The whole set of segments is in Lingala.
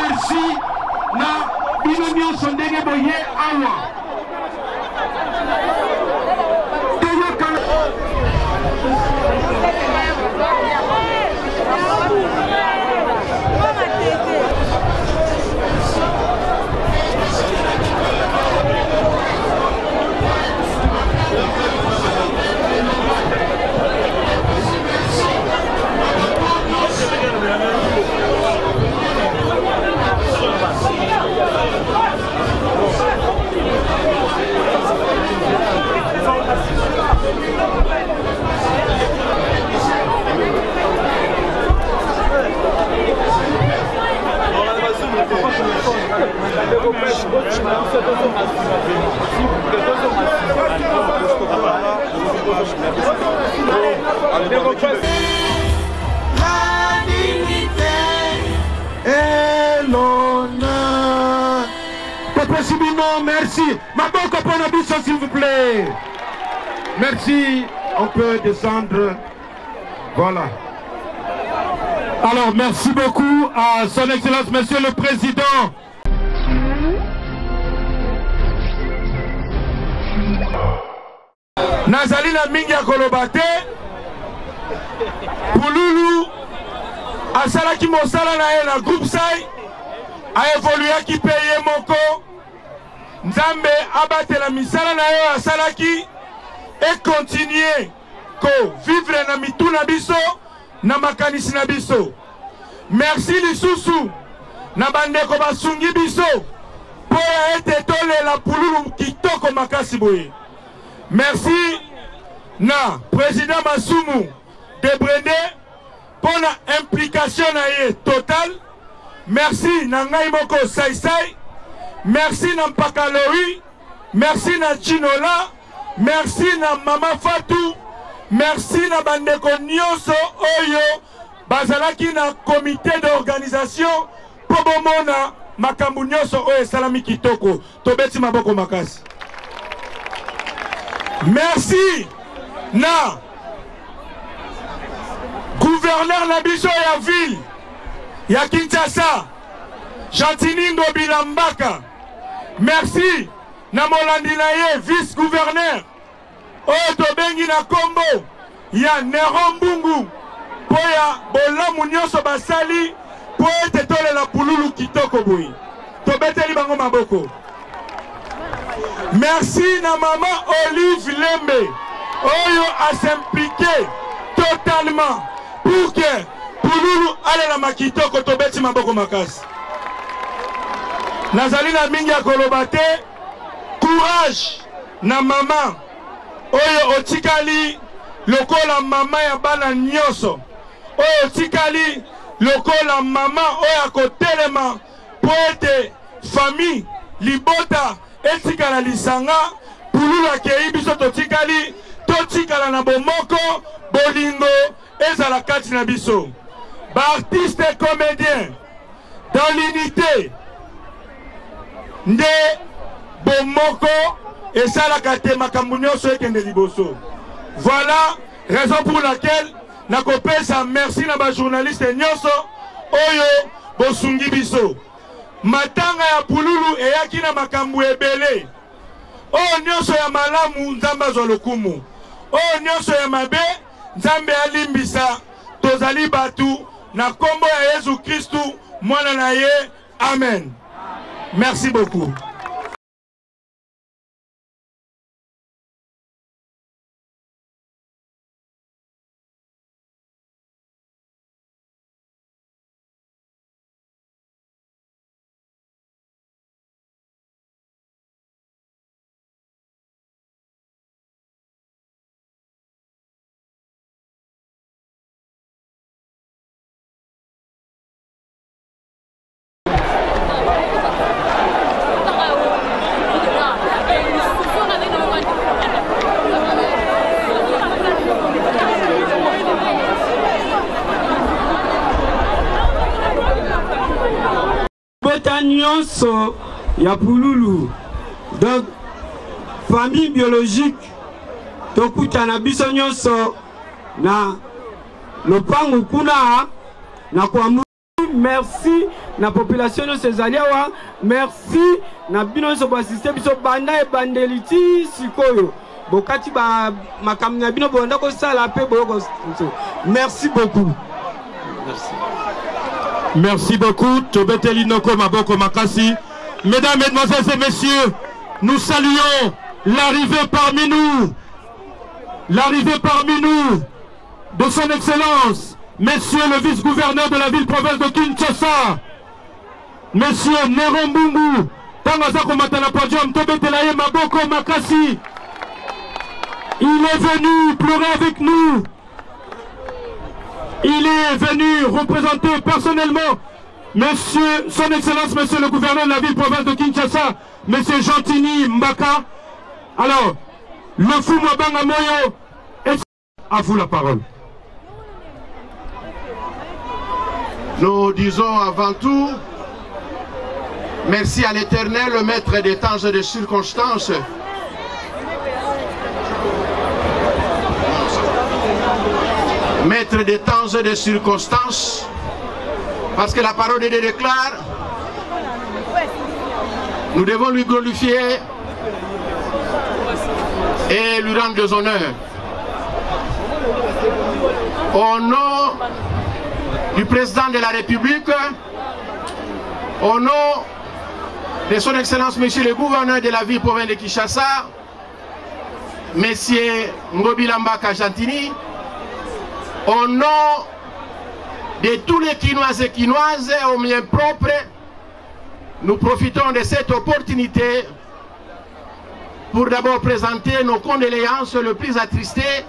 merci na bino nyonso ndenge boye awa. La dignité et l'honneur. Possiblement, merci. Maboko Ponabiso, s'il vous plaît. Merci. On peut descendre. Voilà. Alors, merci beaucoup à Son Excellence, Monsieur le Président. Nazali na mingi ya kolobate Pululu asalaki mosala na ye na groupe sai a évolué peye moko Nzambe abatela misala na ye asalaki et continuer ko vivre na mituna biso na makanisi na biso. Merci lisusu na bandeko basungi biso po ete tolela Pululu kitoko makasi boye. Merci na président Masumu de Brende pour la implication totale. Merci na ngai moko Sai Sai. Merci na Mpakaloi. Merci na Chinola. Merci na Mama Fatou. Merci na bandeko nyonso oyo bazalaki na comité d'organisation pour bomona makambu nyonso oyo salami kitoko. Tobeti maboko makasi. Merci na gouverneur na biso ya ville ya Kinshasa Chantini Bilambaka. Merci na molandi na ye vice gouverneur oyo tobengi na kombo ya Nero Mbungu po ya bolamu nyonso basali po ete tolela Pululu kitoko boyi. Tobeteli bango maboko. Merci na maman Olive Lembe oyo a s'impliqué totalement pour que Pululu ale la makitoko tobeti maboko makasi. Nazali na mingi ya kolobate courage na maman oyo otikali lokola mama ya bana nyonso oyo otikali lokola mama oyo akotelema po ete famille libota etikala lisanga Pululu akei biso totikali totikala na bomoko bolingo ezala kati na biso ba artiste et comédien dans l'unité nde bomoko esalaka te makambo nyonso ekende liboso. Voilà raison pour laquelle nakopesa merci na ba journaliste nyonso oyo bosungi biso. Matanga ya Pululu eyaki na makambo ebele. O nyonso ya malamu Nzambe azwa lokumu. O nyonso ya mabe Nzambe alimbisa. Tozali batu na kombo ya Yesu Kristu mwana na ye. Amen. Merci beaucoup. nyonso ya Pululu. Donc famille biologique tokutana biso nyonso na lopango kuna na kwa merci na population de Césaliawa, merci na bino so assisté biso banda e bandeliti sikoyo. Bokati ba makamna bino bonda ko sala pe boko. Merci beaucoup. Merci. Merci beaucoup. Tobeteli Noko Maboko Makasi. Mesdames, Mesdemoiselles et Messieurs, nous saluons l'arrivée parmi nous de son Excellence, Monsieur le vice-gouverneur de la ville-province de Kinshasa, Monsieur Néron Mbungu, Tangazako Matana Podium, Tobetelaye Maboko Makasi. Il est venu pleurer avec nous. Il est venu représenter personnellement Monsieur, son Excellence, Monsieur le gouverneur de la ville-province de Kinshasa, Monsieur Jantini Mbaka. Alors, le fou Mwabanga Moyo, à vous la parole. Nous disons avant tout, merci à l'Éternel, le maître des temps et des circonstances. Maître des temps et des circonstances, parce que la parole de Dieu déclare, nous devons lui glorifier et lui rendre des honneurs. Au nom du président de la République, au nom de son Excellence, Monsieur le gouverneur de la ville-province de Kinshasa, Monsieur Ngobila Mbaka Jantini, au nom de tous les Kinoises et Kinoises aux miens propres, nous profitons de cette opportunité pour d'abord présenter nos condoléances le plus attristées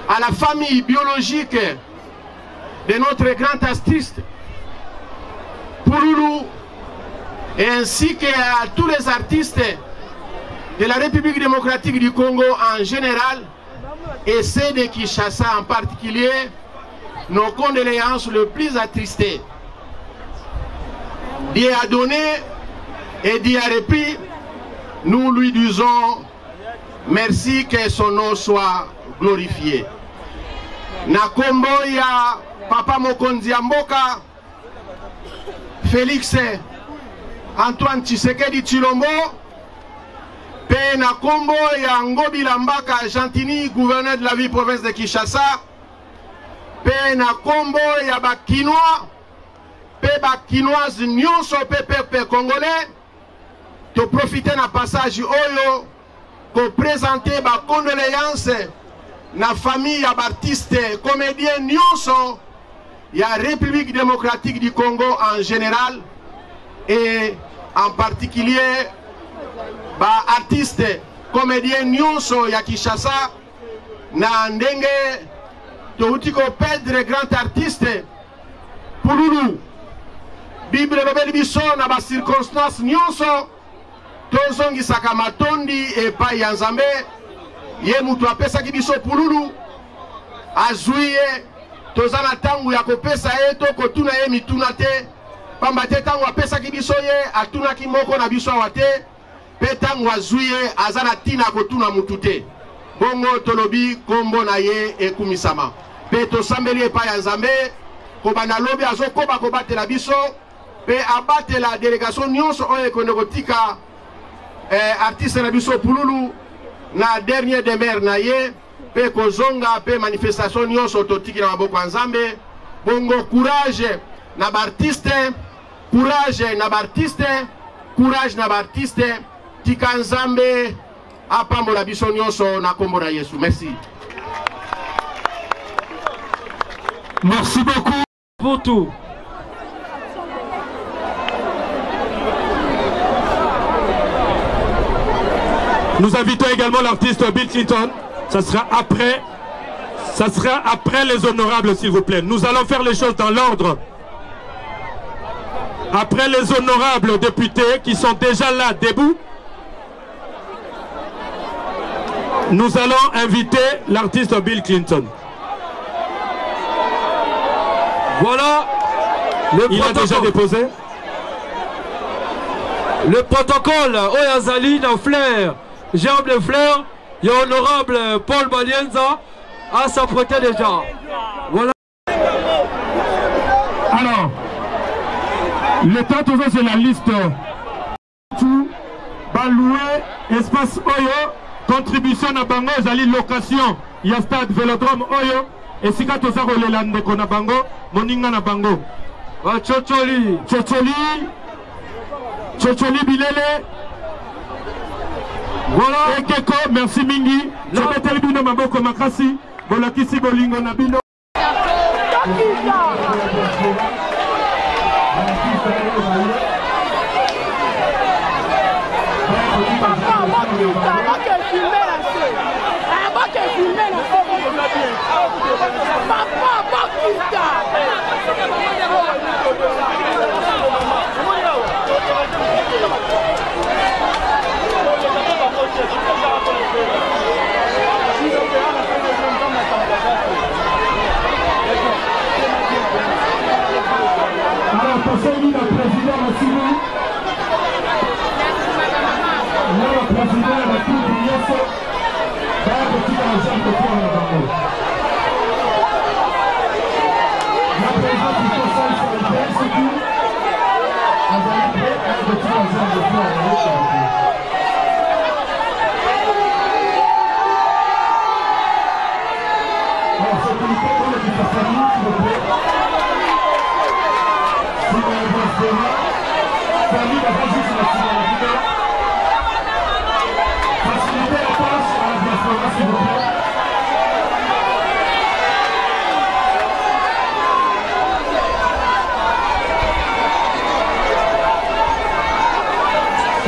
à la famille biologique de notre grand artiste Pouloulou et ainsi qu'à tous les artistes de la République démocratique du Congo en général et ceux de Kinshasa en particulier, nos condoléances le plus attristées. Dieu a donné et Dieu a repris. Nous lui disons merci, que son nom soit glorifié. Nakombo ya Papa Mokonzi Mboka, Félix Antoine Tshisekedi Tshilombo, Pe Nakombo ya Ngobila Mbaka Jantini, gouverneur de la ville-province de Kinshasa, Pe Nakombo ya Bakinois, Pe Bakinoise nyonso pe congolais, to profiter na passage oyo ko présenter ba condoléances na famille ya artiste comédien nyonso ya République démocratique du Congo en général et en particulier ba artiste comédien nyonso ya Kinshasa na ndenge touti ko perdre grand artiste Pouloulou. Bible lobeli biso na ba circonstances nyonso tozongisaka matondi epai ya Nzambe. Ye mutu apesaki biso Pouloulou azwi ye, toza na ntango ya kopesa ye to kotuna ye mituna te, pamba te ntango apesaki biso ye atunaki moko na biso awa te, pe ntango azwi ye aza na ntina kotuna mutu te. Bongo tolobi kombo na ye ekumisama, pe tosambeli epai ya Nzambe kobanda lobi azokoba kobatela biso, pe abatela délégation nyonso oyo ekonde kotika artiste na biso Pouloulou na dernier demeure na ye, pe kozonga pe manifestation nyonso totiki na maboko ya Nzambe. Bongo courage na bartiste, courage na bartiste, courage na bartiste, tika Nzambe apambola biso nyonso na kombo na Yesu. Merci. Merci beaucoup pour tout. Nous invitons également l'artiste Bill Clinton. Ça sera après les honorables, s'il vous plaît. Nous allons faire les choses dans l'ordre. Après les honorables députés qui sont déjà là, debout, nous allons inviter l'artiste Bill Clinton. Voilà. Il a déjà déposé. Le protocole Oyazali dans Flair. Gerbe de Fleurs, il y a honorable Paul Balienza à s'apprêter déjà. Voilà. Alors, L'état tout ça c'est la liste. Tout baloué espace oyo contribution na bango ezali location ya stade Vélodrome oyo esika toza kolela ndeko na bango moninga na bango chocholi bilele voilà ekeko merci mingi tobeteli bino maboko makasi bolakisi bolingo na bino Alors, passez-lui la présidente Massimo. Le président de la Cour du Niasso va petit argent de faire la banque. La présidente du conseil sur le PSQ a validé un petit argent de faire la banque. Alors, ce comité pour le petit famille, s'il vous plaît. Si vous avez besoin, famille va pas juste la signaler. Facilitez la tâche à la diaspora, s'il vous plaît. Si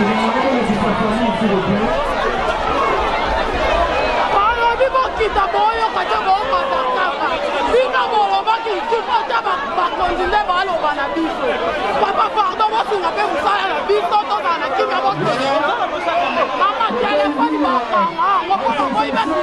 vous avez besoin de la famille, s'il vous plaît. Papa, pardon, moi, si on a fait vous ça, la vie, on a qui va votre maman, téléphone, on va pas y mettre.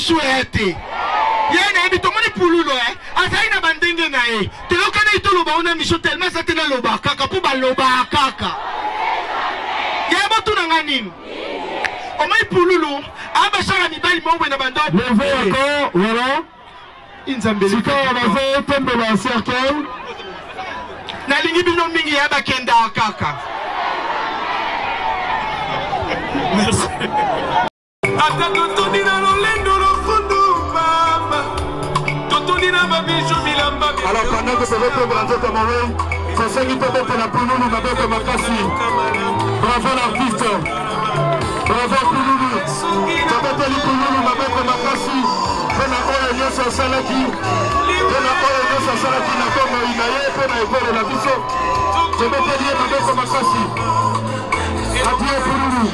souhaité. Yéna ebi tomoni pululo azali na bandenge na ye. Teloka na itoloba ona mission tellement ça tena loba kaka po ba loba kaka. Yeba tunanga nini? Omai pululo aba sala mibali mongwe na bando. Levez encore, voilà. Inzambeli. Sika bazo tombe na cercle. Na lingi bino mingi yaba kenda kaka. Merci. Alors pendant que vous êtes branché Cameroun, conseil qui peut être la Pouloulou, ma bête Makassi. Bravo l'artiste. Bravo Pouloulou. Ça peut être Pouloulou, ma bête Makassi. Pena oyo nyonso asalaki. Pena oyo nyonso asalaki na Kongo Inaye, pena ekolo na biso. Je peux te dire ma bête Makassi. Adieu Pouloulou.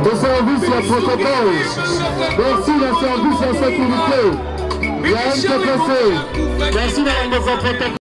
Le service et protocole. Merci le service et sécurité. Il y a un TPC. Merci madame le protocole.